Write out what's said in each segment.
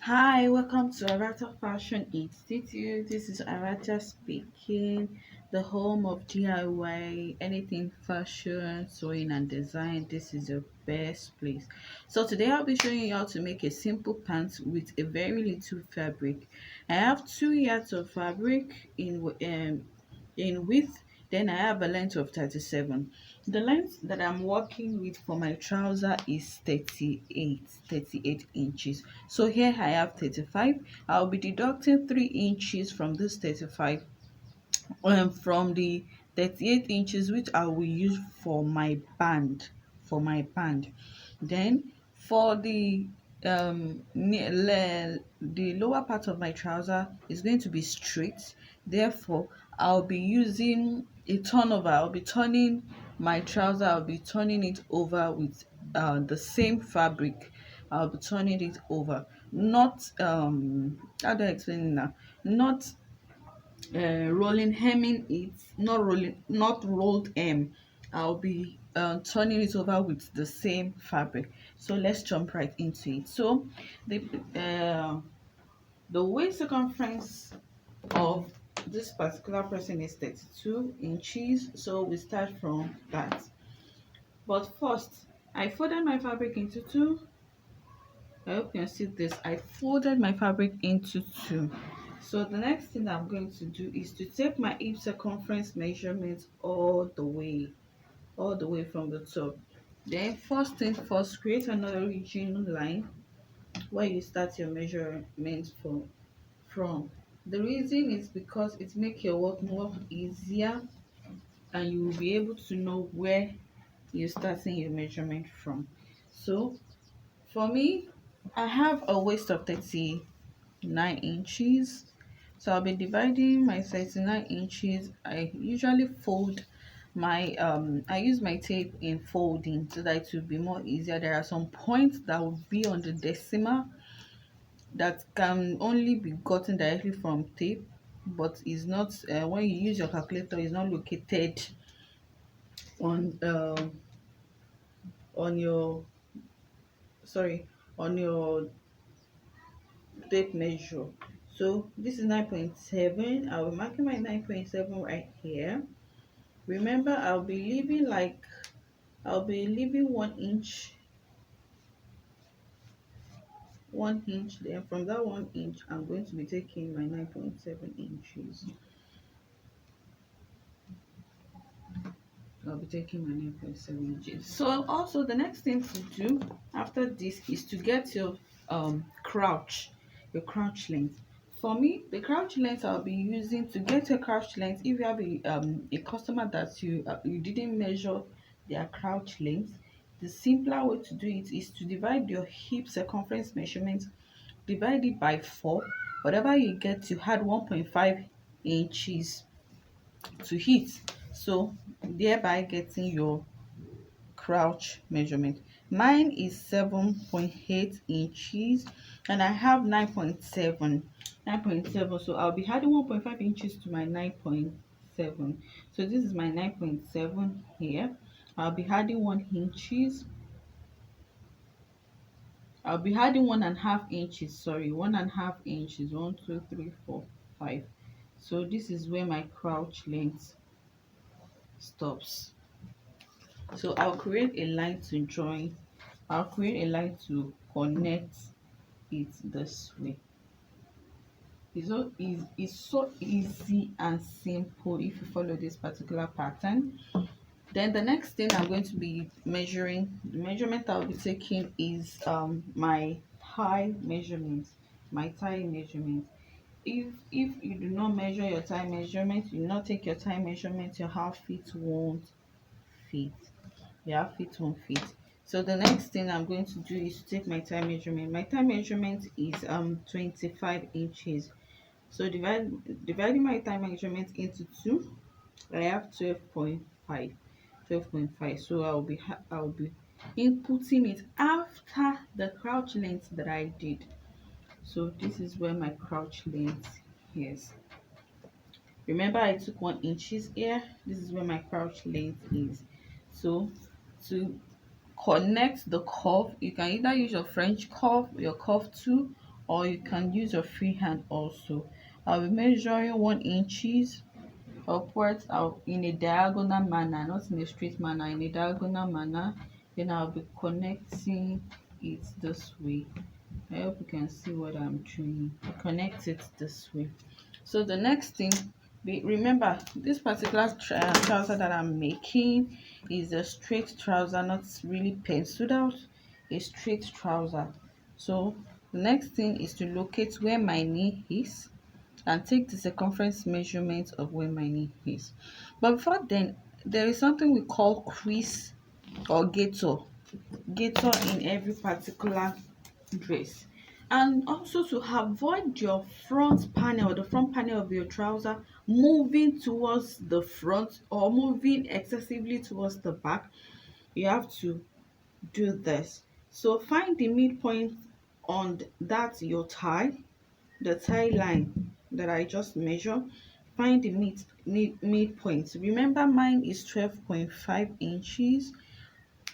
Hi, welcome to Arata Fashion Institute. This is Arata speaking, the home of DIY, anything fashion, sewing, and design. This is your best place. So, today I'll be showing you how to make a simple pants with a very little fabric. I have 2 yards of fabric in width, then I have a length of 37. The length that I'm working with for my trouser is 38 inches. So here I have 35. I'll be deducting 3 inches from this 35, from the 38 inches which I will use for my band. Then for the lower part of my trouser is going to be straight. Therefore, I'll be using a turnover. I'll be turning my trouser. I'll be turning it over with the same fabric. I'll be turning it over, not how do I explain it now? Not rolling hemming it, not rolled hem. I'll be turning it over with the same fabric. So let's jump right into it. So the uh, the waist circumference of this particular person is 32 inches, so we start from that. But first, I folded my fabric into two. I hope you can see this. I folded my fabric into two. So the next thing I'm going to do is to take my hip circumference measurement all the way from the top. Then first thing first, create another origin line where you start your measurement from. The reason is because it makes your work more easier, and you will be able to know where you're starting your measurement from. So for me, I have a waist of 39 inches. So I'll be dividing my 39 inches. I usually fold I use my tape in folding so that it will be more easier. There are some points that will be on the decimal that can only be gotten directly from tape, but is not when you use your calculator, is not located on on your sorry on your tape measure. So this is 9.7. I'll be marking my 9.7 right here. Remember, I'll be leaving 1 inch, 1 inch. Then from that 1 inch, I'm going to be taking my 9.7 inches. I'll be taking my 9.7 inches. So also the next thing to do after this is to get your your crouch length. For me, the crouch length I'll be using to get a crouch length, if you have a customer that you didn't measure their crouch length, the simpler way to do it is to divide your hip circumference measurement, divide it by 4. Whatever you get, you add 1.5 inches to hit, so thereby getting your crouch measurement. Mine is 7.8 inches and I have 9.7, so I'll be adding 1.5 inches to my 9.7. So this is my 9.7 here. I'll be adding 1 inches. I'll be adding 1.5 inches, sorry, 1.5 inches, 1, 2, 3, 4, 5. So this is where my crouch length stops. So I'll create a line to connect it this way. It's so easy and simple if you follow this particular pattern. Then the next thing I'm going to be measuring, the measurement I'll be taking is my thigh measurement. If you do not measure your thigh measurement, you do not take your thigh measurement, your outfit won't fit. Your outfit won't fit. So the next thing I'm going to do is to take my thigh measurement. My thigh measurement is 25 inches. So dividing my thigh measurement into two, I have 12.5. 12.5. So I'll be inputting it after the crouch length that I did. So this is where my crouch length is. Remember, I took 1 inches here. This is where my crouch length is. So to connect the curve, you can either use your French curve, your curve tool, or you can use your free hand also. I'll be measuring 1 inches upwards out in a diagonal manner, not in a straight manner, in a diagonal manner. Then I'll be connecting it this way. I hope you can see what I'm doing. Connect it this way. So the next thing, remember this particular trouser that I'm making is a straight trouser, not really penciled out, a straight trouser. So the next thing is to locate where my knee is and take the circumference measurement of where my knee is. But before then, there is something we call crease or gator in every particular dress. And also to avoid your front panel, the front panel of your trouser moving towards the front or moving excessively towards the back, you have to do this. So find the midpoint on that your tie, the tie line that I just measured. Find the midpoint. Remember mine is 12.5 inches.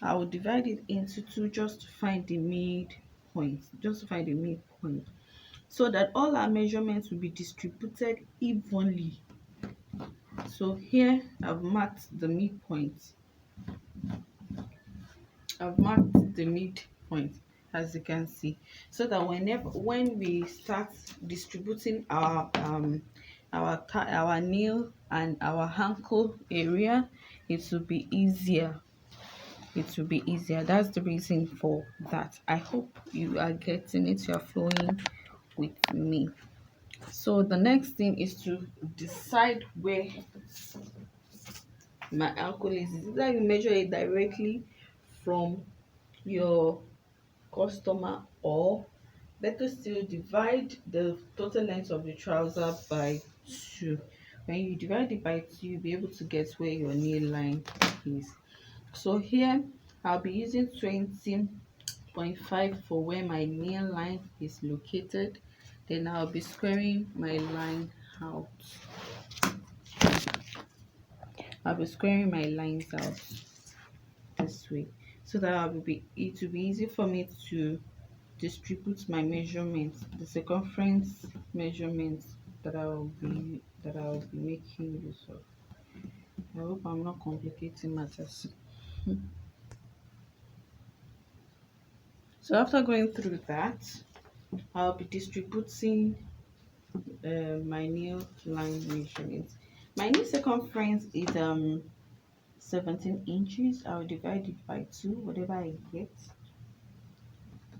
I will divide it into two just to find the midpoint, so that all our measurements will be distributed evenly. So here I've marked the midpoint. As you can see, so that when we start distributing our nail and our ankle area, it will be easier. That's the reason for that. I hope you are getting it, you're flowing with me. So the next thing is to decide where my ankle is either you measure it directly from your customer, or better still divide the total length of the trouser by 2. When you divide it by 2, you'll be able to get where your nail line is. So here I'll be using 20.5 for where my nail line is located. Then I'll be squaring my line out. I'll be squaring my lines out this way, so that it will be easy for me to distribute my measurements, the circumference measurements that I will be making use of. I hope I'm not complicating matters. So after going through that, I'll be distributing my nail line measurements. My nail circumference is 17 inches. I'll divide it by 2, whatever I get.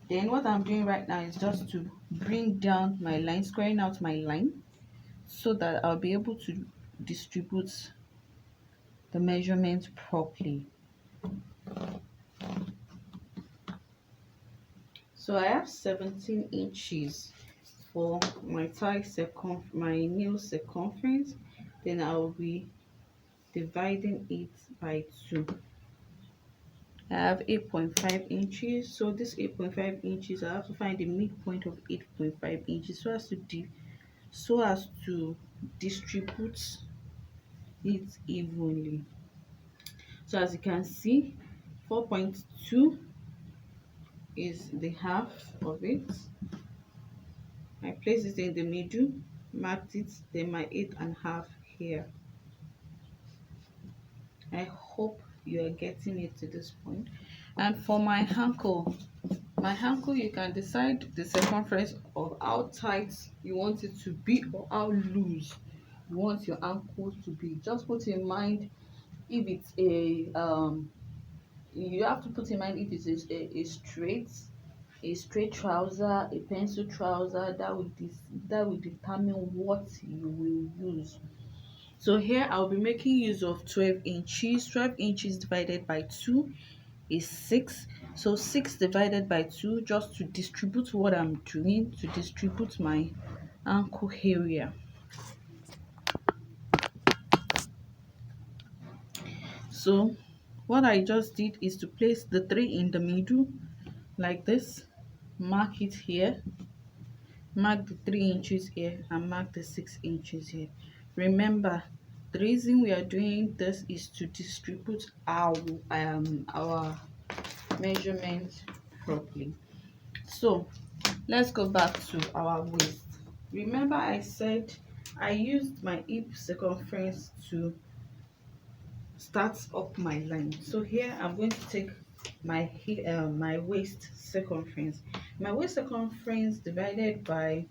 Then what I'm doing right now is just to bring down my line, squaring out my line, so that I'll be able to distribute the measurement properly. So I have 17 inches for my my nail circumference. Then I will be dividing it by 2. I have 8.5 inches. So this 8.5 inches, I have to find the midpoint of 8.5 inches so as to distribute it evenly. So as you can see, 4.2 is the half of it. I place it in the middle, marked it, then my 8.5 here. I hope you are getting it to this point. And for my ankle, you can decide the circumference of how tight you want it to be or how loose you want your ankle to be. Just put in mind if it's you have to put in mind if it's a straight trouser, a pencil trouser. That will determine what you will use. So here I'll be making use of 12 inches. 12 inches divided by 2 is 6. So 6 divided by 2, just to distribute what I'm doing, to distribute my ankle area. So what I just did is to place the 3 in the middle like this, mark it here, mark the 3 inches here, and mark the 6 inches here. Remember, the reason we are doing this is to distribute our measurements properly. So Let's go back to our waist. Remember I said I used my hip circumference to start up my line. So here I'm going to take my waist circumference. My waist circumference divided by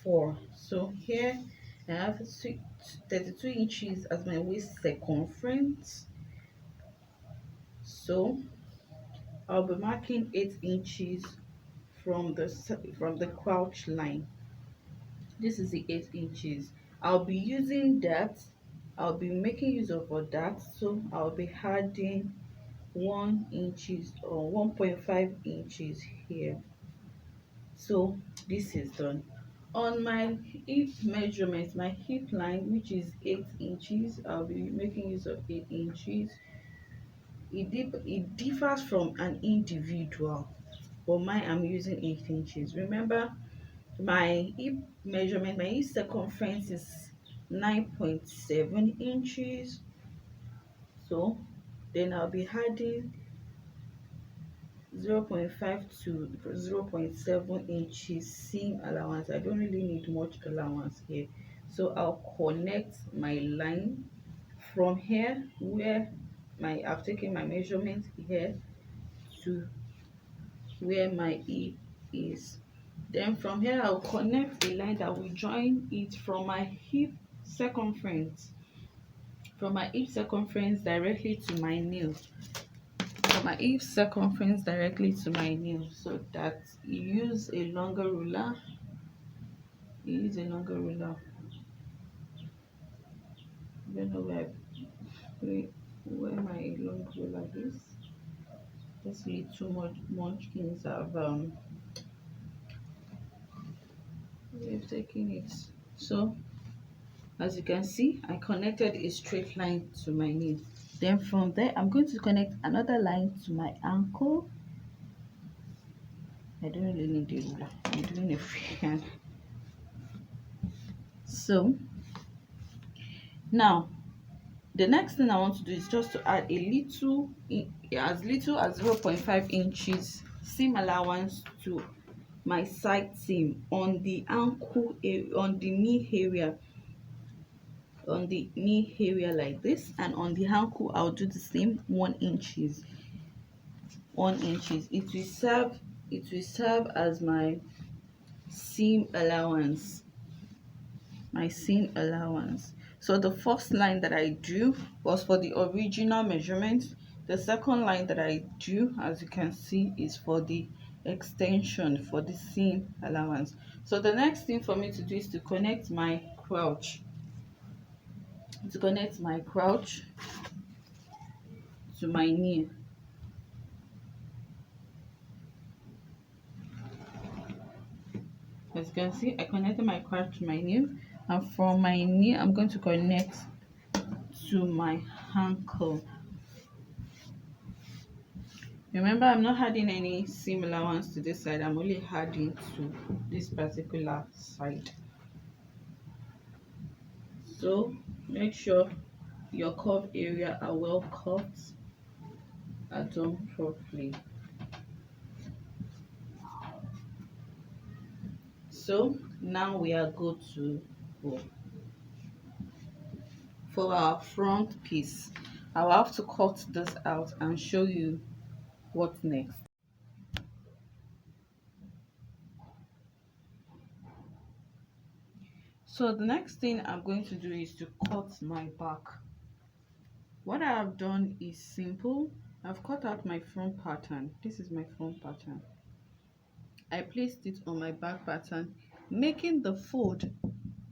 4. So here I have 32 inches as my waist circumference. So I'll be marking 8 inches from the crouch line. This is the 8 inches. I'll be using that. I'll be making use of that. So I'll be adding 1 inches or 1.5 inches here. So this is done. On my hip measurement, my hip line, which is 8 inches, I'll be making use of 8 inches. It differs from an individual, but mine I'm using 8 inches. Remember, my hip measurement, my hip circumference is 9.7 inches. So then I'll be adding 0.5 to 0.7 inches seam allowance. I don't really need much allowance here. So I'll connect my line from here where my I've taken my measurement here to where my hip is. Then from here I'll connect a line that will join it from my hip circumference directly to my nail. From my hip circumference directly to my nail, so that you use a longer ruler. I don't know where my long ruler is. This little munchkins have we've taken it. So as you can see, I connected a straight line to my knee. Then from there I'm going to connect another line to my ankle. I don't really need a ruler, I'm doing a freehand. So now the next thing I want to do is just to add as little as 0.5 inches seam allowance to my side seam on the ankle on the knee area like this, and on the ankle I'll do the same 1 inches. It will serve as my seam allowance. So the first line that I drew was for the original measurement. The second line that I drew, as you can see, is for the extension, for the seam allowance. So the next thing for me to do is to connect my crouch to my knee. As you can see, I connected my crouch to my knee, and from my knee I'm going to connect to my ankle. Remember, I'm not adding any seam allowance to this side, I'm only adding to this particular side. So make sure your curve area are well cut and done properly. So now we are good to go. For our front piece, I will have to cut this out and show you what's next. So the next thing I'm going to do is to cut my back. What I have done is simple. I've cut out my front pattern. This is my front pattern. I placed it on my back pattern, making the fold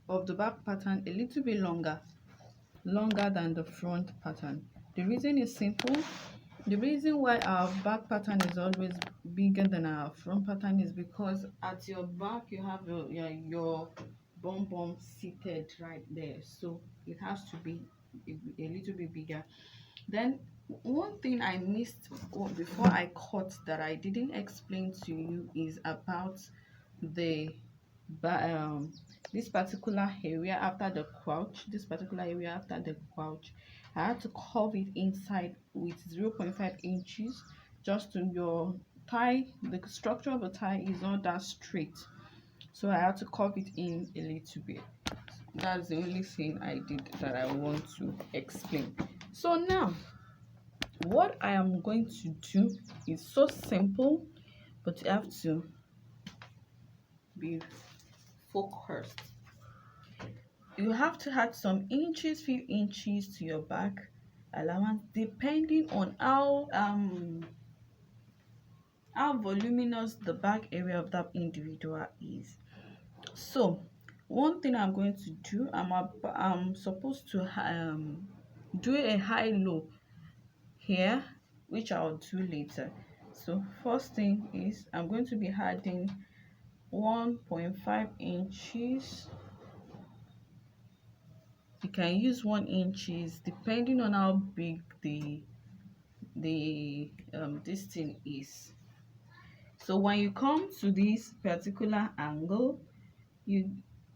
of the back pattern a little bit longer than the front pattern. The reason is simple. The reason why our back pattern is always bigger than our front pattern is because at your back you have your bum seated right there, so it has to be a little bit bigger. Then one thing I missed before I cut that I didn't explain to you is about the this particular area after the crouch. I had to curve it inside with 0.5 inches just to your tie, the structure of the tie is not that straight, so I had to curve it in a little bit. That's the only thing I did that I want to explain. So now what I am going to do is so simple, but you have to be focused. You have to add some inches, few inches to your back allowance, depending on how voluminous the back area of that individual is. So one thing I'm going to do, I'm supposed to do a high low here, which I'll do later. So first thing is I'm going to be adding 1.5 inches. You can use 1 inches depending on how big the this thing is. So when you come to this particular angle, you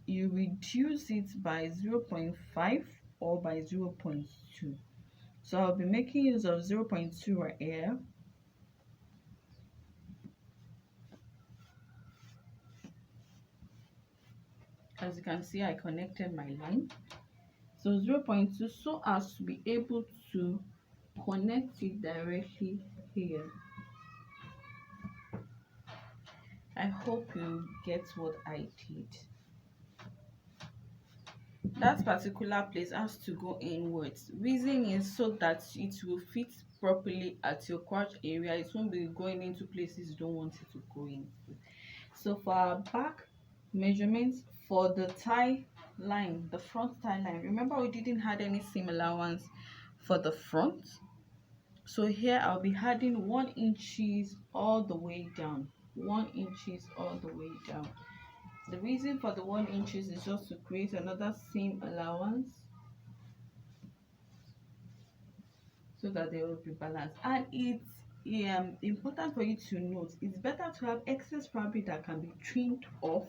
reduce it by 0.5 or by 0.2. So I'll be making use of 0.2 right here. As you can see, I connected my line. So 0.2, so as to be able to connect it directly here. I hope you get what I did. That particular place has to go inwards. Reason is so that it will fit properly at your crotch area. It won't be going into places you don't want it to go into. So for our back measurements, for the tie line, the front tie line, remember we didn't have any seam allowance for the front. So here I'll be adding 1 inches all the way down. 1 inches all the way down. The reason for the 1 inches is just to create another seam allowance so that they will be balanced. And it's important for you to note, it's better to have excess fabric that can be trimmed off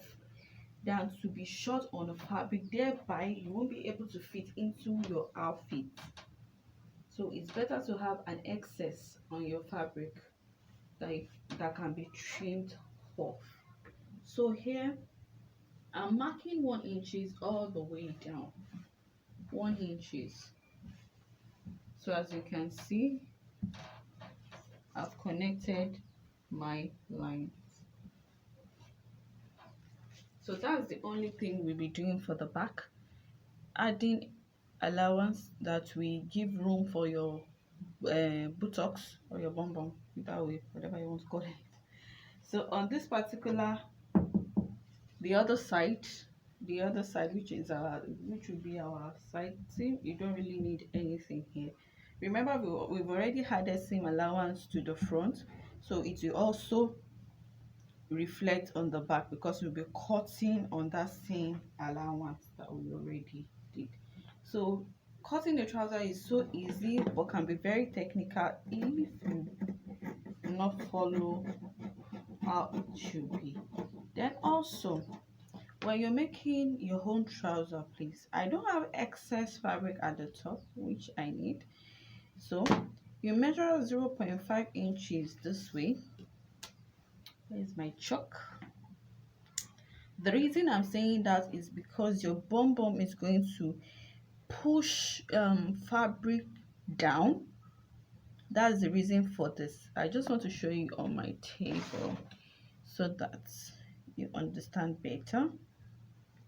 than to be short on the fabric, thereby you won't be able to fit into your outfit. So it's better to have an excess on your fabric that can be trimmed off. So here I'm marking 1 inches all the way down. 1 inches. So as you can see, I've connected my lines. So that's the only thing we'll be doing for the back. Adding allowance that we give room for your buttocks or your bum bum, that way, whatever you want to call it. So on this particular, the other side, which will be our side seam, you don't really need anything here. Remember, we've already had a seam allowance to the front, so it will also reflect on the back because we'll be cutting on that same allowance that we already did. So cutting the trouser is so easy but can be very technical if you do not follow how it should be. Then also, when you're making your own trouser, please, I don't have excess fabric at the top which I need, so you measure 0.5 inches this way. Where's my chalk? The reason I'm saying that is because your bum bum is going to push fabric down. That's the reason for this. I just want to show you on my table so that you understand better.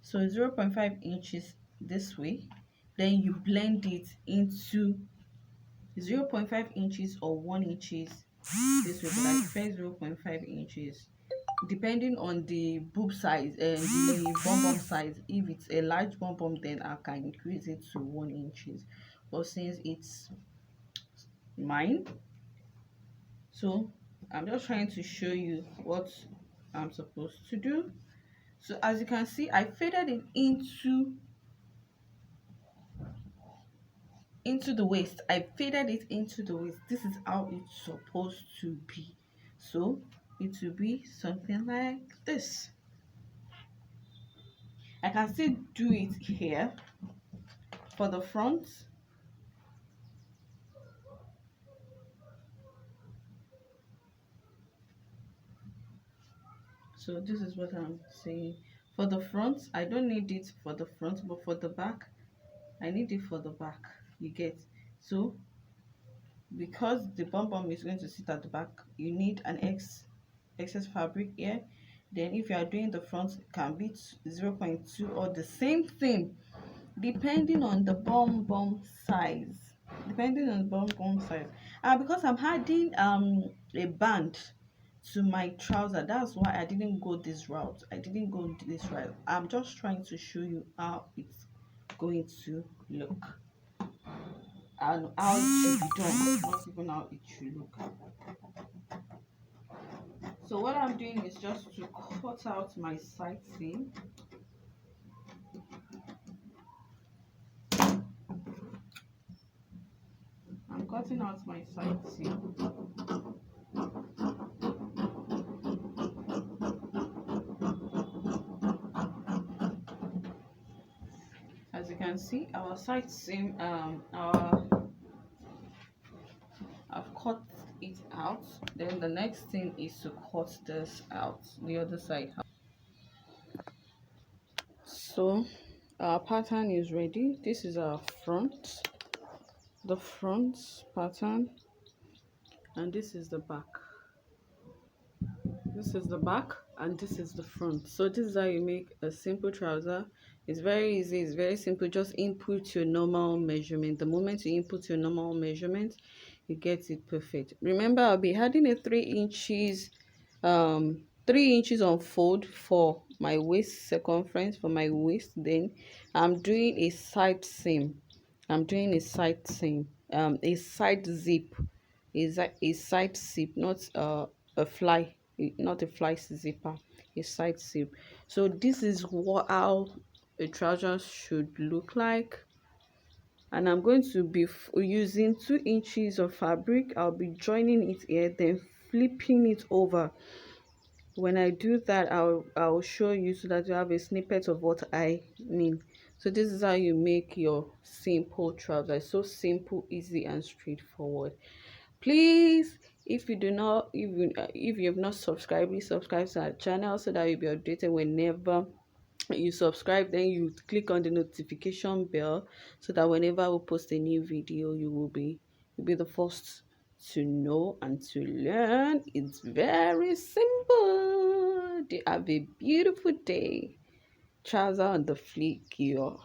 So 0.5 inches this way, then you blend it into 0.5 inches or 1 inches this way, but I prefer 0.5 inches depending on the boob size and the bum bum size. If it's a large bum bum, then I can increase it to 1 inches, but since it's mine, so I'm just trying to show you what I'm supposed to do. So as you can see, I faded it into the waist. I faded it into the waist. This is how it's supposed to be. So it will be something like this. I can still do it here for the front. So this is what I'm saying. For the front, I don't need it for the front, but for the back, I need it for the back. You get? So because the bum bum is going to sit at the back, you need an excess fabric here. Then if you are doing the front, it can be 0.2 or the same thing, depending on the bum bum size. Depending on the bum bum size. And because I'm adding a band to my trouser, that's why I didn't go this route. I didn't go this route. I'm just trying to show you how it's going to look and how it should be done, not even how it should look. So what I'm doing is just to cut out my side seam. I'm cutting out my side seam. As you can see, our side seam, I've cut it out. Then the next thing is to cut this out, the other side. So our pattern is ready. This is our front, the front pattern, and this is the back. This is the back and this is the front. So this is how you make a simple trouser. It's very easy, it's very simple. Just input your normal measurement. The moment you input your normal measurement, you get it perfect. Remember, I'll be adding a 3 inches on fold for my waist circumference, for my waist. Then I'm doing a side seam. I'm doing a side seam, a side zip, is a side zip, not a fly, not a fly zipper, a side zip. So this is what how a trouser should look like. And I'm going to be using 2 inches of fabric. I'll be joining it here, then flipping it over. When I do that, I'll show you so that you have a snippet of what I mean. So this is how you make your simple trouser. It's so simple, easy, and straightforward. Please, if you do not, if you have not subscribed, please subscribe to our channel so that you'll be updated whenever you subscribe. Then you click on the notification bell so that whenever we post a new video, you'll be the first to know and to learn. It's very simple. Have a beautiful day. Trouser on the fleek, y'all.